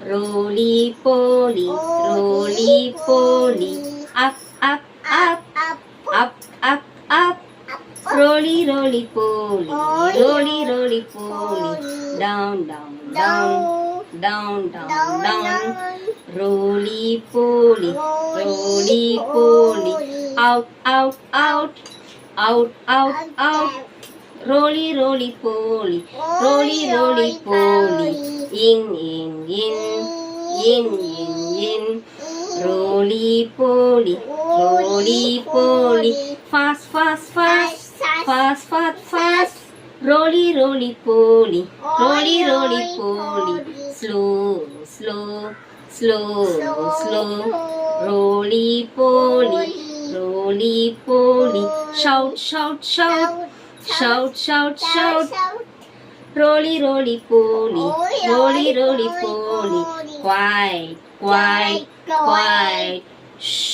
Roly poly, roly poly, up, up, up, up, up, up. Roly, roly poly, roly, roly poly, down, down, down, down, down, down. Roly poly, roly poly, out, out, out, out, out, out. Roly, roly poly, roly, roly poly, in, in. Roly poly, roly poly, fast, fast, fast, fast, fast, fast. Roly, roly poly, roly, roly poly, slow, slow, slow, slow. Roly poly, roly poly, shout, shout, shout. Shout, shout, shout. Roly, roly poly, roly, roly poly. Quiet, quiet, quiet. Shh.